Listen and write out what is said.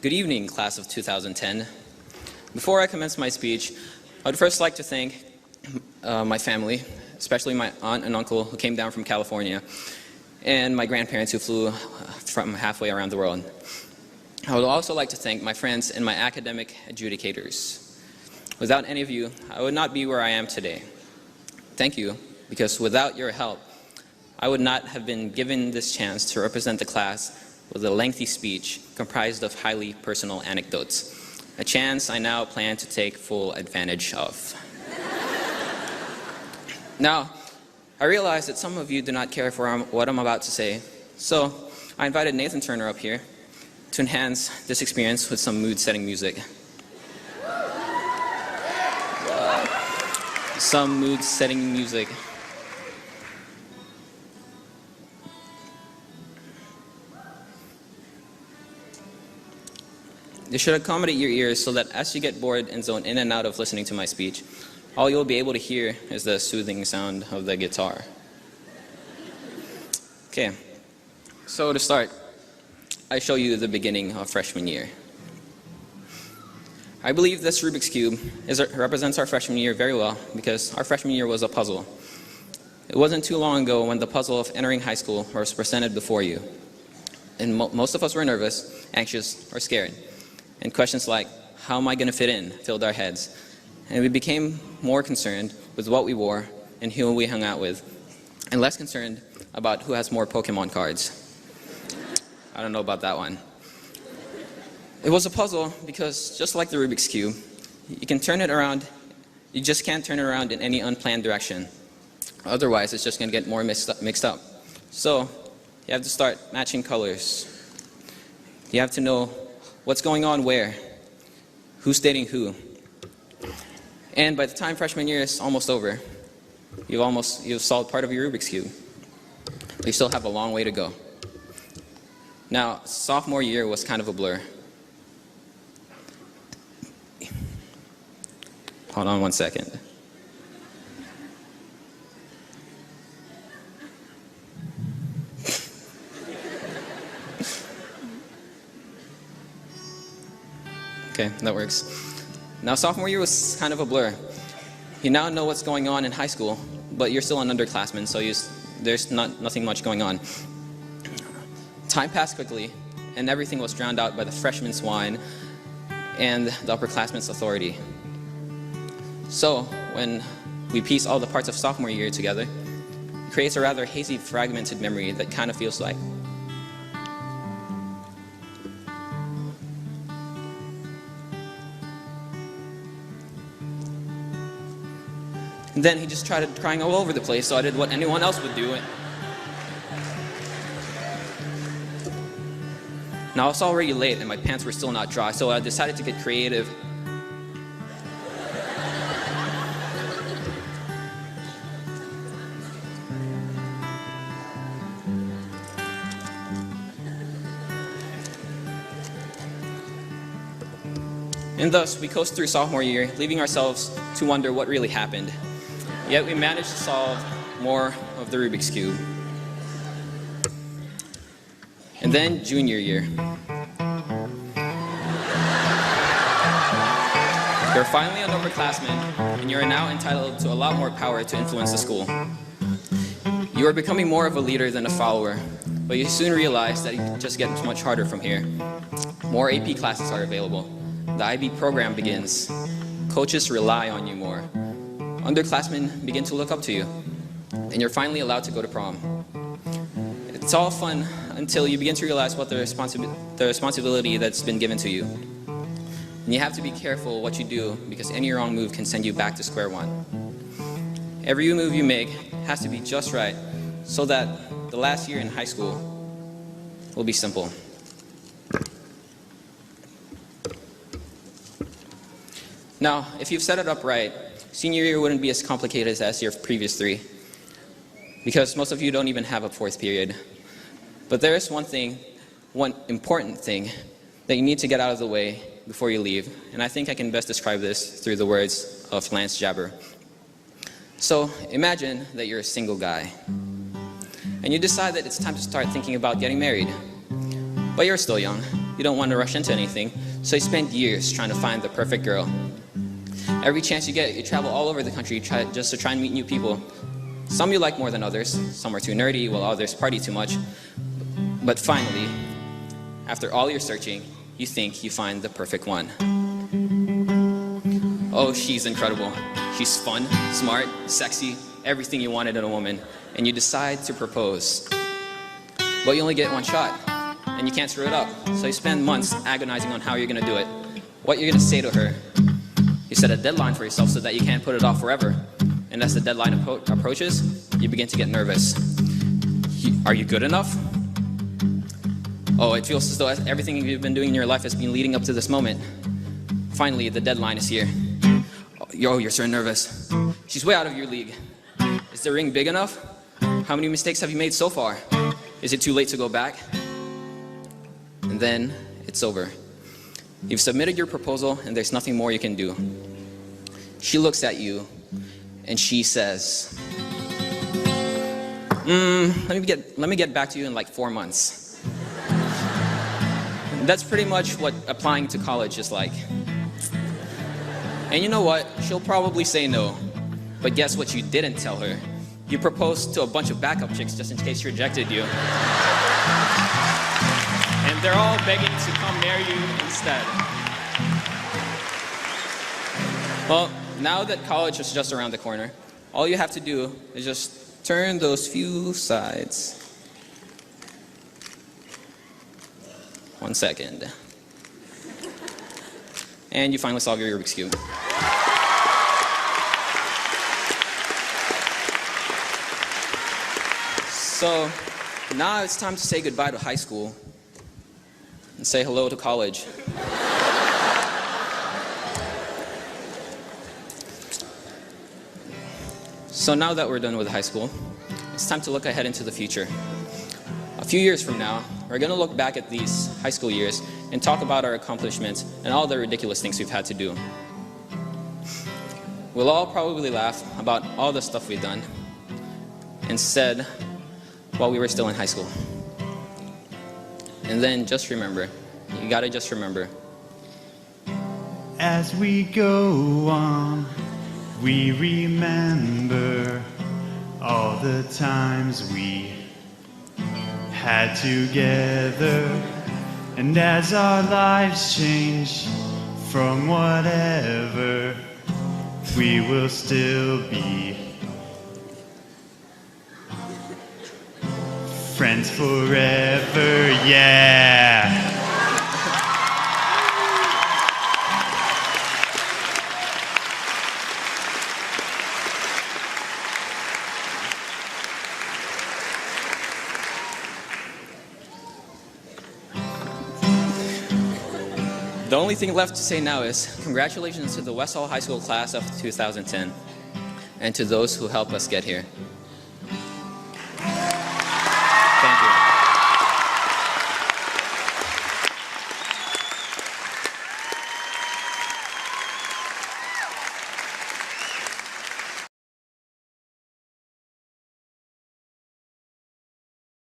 Good evening, class of 2010. Before I commence my speech, I would first like to thank my family, especially my aunt and uncle who came down from California, and my grandparents who flew from halfway around the world. I would also like to thank my friends and my academic adjudicators. Without any of you, I would not be where I am today. Thank you, because without your help, I would not have been given this chance to represent the class with a lengthy speech comprised of highly personal anecdotes, a chance I now plan to take full advantage of. Now, I realize that some of you do not care for what I'm about to say, so I invited Nathan Turner up here to enhance this experience with some mood-setting music. Some mood-setting music. This should accommodate your ears so that as you get bored and zone in and out of listening to my speech, all you'll be able to hear is the soothing sound of the guitar. Okay, so to start, I show you the beginning of freshman year. I believe this Rubik's Cube represents our freshman year very well because our freshman year was a puzzle. It wasn't too long ago when the puzzle of entering high school was presented before you. And most of us were nervous, anxious, or scared. And questions like, how am I going to fit in, filled our heads. And we became more concerned with what we wore and who we hung out with, and less concerned about who has more Pokemon cards. I don't know about that one. It was a puzzle because just like the Rubik's Cube, you can turn it around, you just can't turn it around in any unplanned direction. Otherwise, it's just going to get more mixed up. So, you have to start matching colors. You have to know what's going on where, who's dating who. And by the time freshman year is almost over, you've solved part of your Rubik's Cube. But you still have a long way to go. Now, sophomore year was kind of a blur. Hold on one second. Okay, that works. Now, sophomore year was kind of a blur. You now know what's going on in high school, but you're still an underclassman, so there's nothing much going on. Time passed quickly, and everything was drowned out by the freshman's whine and the upperclassman's authority. So, when we piece all the parts of sophomore year together, it creates a rather hazy, fragmented memory that kind of feels like and then he just started crying all over the place, so I did what anyone else would do. Now it's already late and my pants were still not dry, so I decided to get creative. And thus, we coast through sophomore year, leaving ourselves to wonder what really happened. Yet we managed to solve more of the Rubik's Cube. And then junior year. You're finally an upperclassman, and you are now entitled to a lot more power to influence the school. You are becoming more of a leader than a follower, but you soon realize that it just gets much harder from here. More AP classes are available. The IB program begins. Coaches rely on you more. Underclassmen begin to look up to you, and you're finally allowed to go to prom. It's all fun until you begin to realize what the responsibility that's been given to you. And you have to be careful what you do because any wrong move can send you back to square one. Every move you make has to be just right so that the last year in high school will be simple. Now, if you've set it up right, senior year wouldn't be as complicated as your previous three, because most of you don't even have a fourth period. But there is one important thing that you need to get out of the way before you leave, and I think I can best describe this through the words of Lance Jabber. So imagine that you're a single guy, and you decide that it's time to start thinking about getting married, but you're still young. you don't want to rush into anything, so you spend years trying to find the perfect girl. Every chance you get, you travel all over the country just to try and meet new people. Some you like more than others, some are too nerdy, while others party too much. But finally, after all your searching, you think you find the perfect one. Oh, she's incredible. She's fun, smart, sexy, everything you wanted in a woman, and you decide to propose. But you only get one shot, and you can't screw it up, so you spend months agonizing on how you're gonna do it, what you're gonna say to her. You set a deadline for yourself so that you can't put it off forever, and as the deadline approaches, you begin to get nervous. Are you good enough? Oh, it feels as though everything you've been doing in your life has been leading up to this moment. Finally, the deadline is here. Oh, you're so nervous. She's way out of your league. Is the ring big enough? How many mistakes have you made so far? Is it too late to go back? And then it's over. You've submitted your proposal and there's nothing more you can do. She looks at you and she says, let me get back to you in like 4 months. That's pretty much what applying to college is like. And you know what? She'll probably say no. But guess what you didn't tell her? You proposed to a bunch of backup chicks just in case she rejected you. And they're all begging to come marry you instead. Well, now that college is just around the corner, all you have to do is just turn those few sides. 1 second. And you finally solve your Rubik's Cube. So now it's time to say goodbye to high school and say hello to college. So now that we're done with high school, it's time to look ahead into the future. A few years from now, we're going to look back at these high school years and talk about our accomplishments and all the ridiculous things we've had to do. We'll all probably laugh about all the stuff we've done and said while we were still in high school. And then just remember, you gotta just remember. As we go on, we remember all the times we had together. And as our lives change from whatever, we will still be friends forever, yeah. The only thing left to say now is congratulations to the West Hall High School class of 2010 and to those who helped us get here.